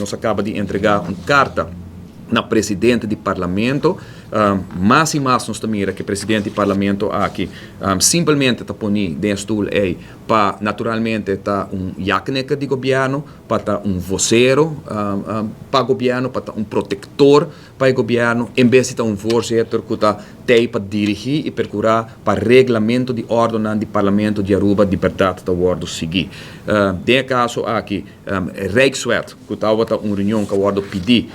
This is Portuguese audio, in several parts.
nós acaba de entregar uma carta na presidente do parlamento, mais e mais nós também que o presidente do parlamento aqui simplesmente está pondo dentro aí para naturalmente tá yakneca de governo, para tá vocero para o governo, para tá protetor para o governo, em vez de tá voorzitter que tá para dirigir e procurar para regulamento de ordem do parlamento de Aruba de verdade da ordem seguir. De caso aqui, Rijkswet, que estava uma reunião que a ordem pedir,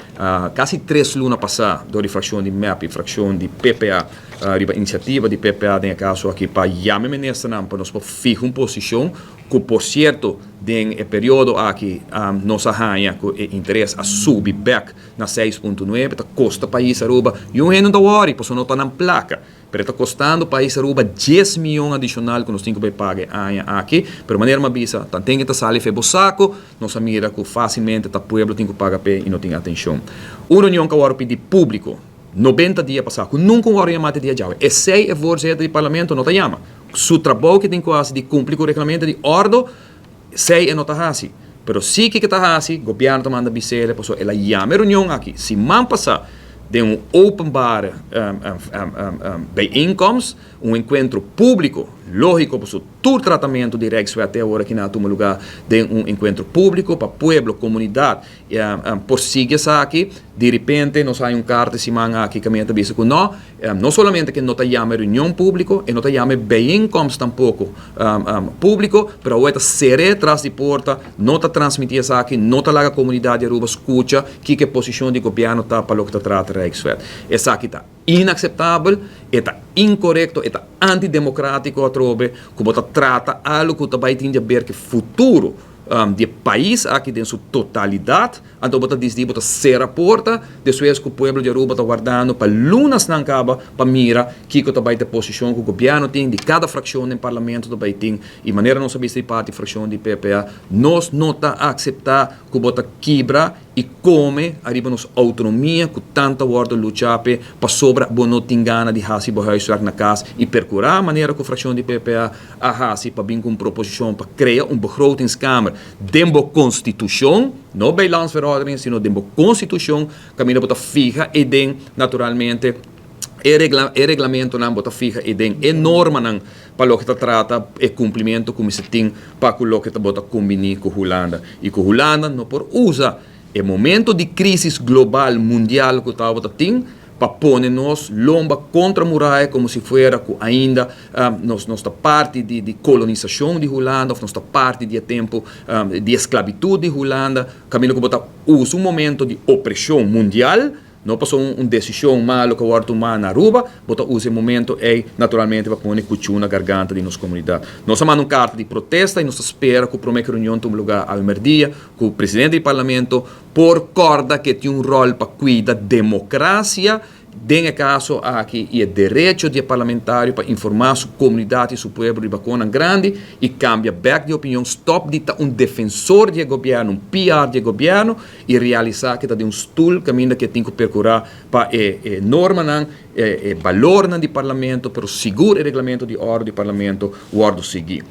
quase 3 lunas passadas, da fração de MEP e fração de PPA, a iniciativa de PPA, de caso aqui, para chamar ministro para nós fijar uma posição, que por certo, no período aqui, nossa rainha, com interesse a subir back na 6.9, está custa país Aruba, e um ano da hora, porque não está na placa. Pero está custando o país Aruba 10 milhões adicional que nós temos que pagar aqui, pero maneira uma bisa, tem que estar sali febo saco, nós mira que facilmente o povo tem que pagar e não tem atenção. Uma união que agora pedir público, 90 dias passados, nunca uma hora chamada de dia. E se é voorzitter do parlamento, não te chama. Su trabalho que tem que fazer de cumprir com o regulamento de ordem, se é não está assim. Pero se que está assim, o governo está mandando bisele, pessoal, ela chama a reunião aqui. Se man passar de openbare bijeenkomst, encontro público, lógico, por todo tratamento de Rijkswet até agora que não toma lugar de encontro público para pueblo, comunidade, por seguir aqui, de repente nós há carta semana aqui que me está dizendo que não somente que não está chamando reunião público, e não está chamando bijeenkomst tampouco público, mas o está seré atrás de porta, não está transmitindo isso aqui, não está lá a comunidade de Aruba escuta que posição de governo está para o que trata Rijkswet. Isso aqui está inaceitável, está incorreto, está antidemocrático a trobe, como trata algo que vai ter a ver que futuro do país aqui em sua totalidade, então bota diz bota ser a porta, depois que o povo de Aruba está guardando para lunas não acaba para mira que vai ter posição que o governo tem de cada fração no parlamento do tem e maneira não sabe se parte fração de PPA nós não está aceitar que bota quebra e come arriba nos autonomia que tanta ordem lutar para sobra bono tingana de hasi bohuiswerk na casa e percurar a maneira que a fração de PPA a hasi para vir com proposição para criar begrotingskamer dentro da Constituição, não bij landsverordening, sino dentro da Constituição, caminho para fija e den naturalmente e regulamento não bota fija e den e norma não para o que trata e cumprimento como se tem para o que bota combinar com Holanda e com Holanda não por usa o momento de crise global mundial que estava tem para pôr-nos lomba contra a muralha como se fosse ainda nossa parte de colonização de Holanda, nossa parte de tempo de esclavitud de Holanda, caminho que bota usa momento de opressão mundial, não passou uma decisão mal que o horto humano na Aruba, bota usa momento naturalmente para pôr cuchu na garganta de nossa comunidade. Nós mandamos uma carta de protesta e nós espera que o primeira reunião tenha lugar ao meio-dia, que o presidente do parlamento por corda que tem rol para cuidar da democracia, tem caso aqui e o direito de parlamentário para informar a sua comunidade e seu povo de Bacona Grande e cambia back de opinião, stop de estar defensor de governo, PR de governo e realizar que está de stool caminho que tem que percorrer para norma não, valor não de parlamento, pero seguro o regulamento de ordem do parlamento, o ordem seguir.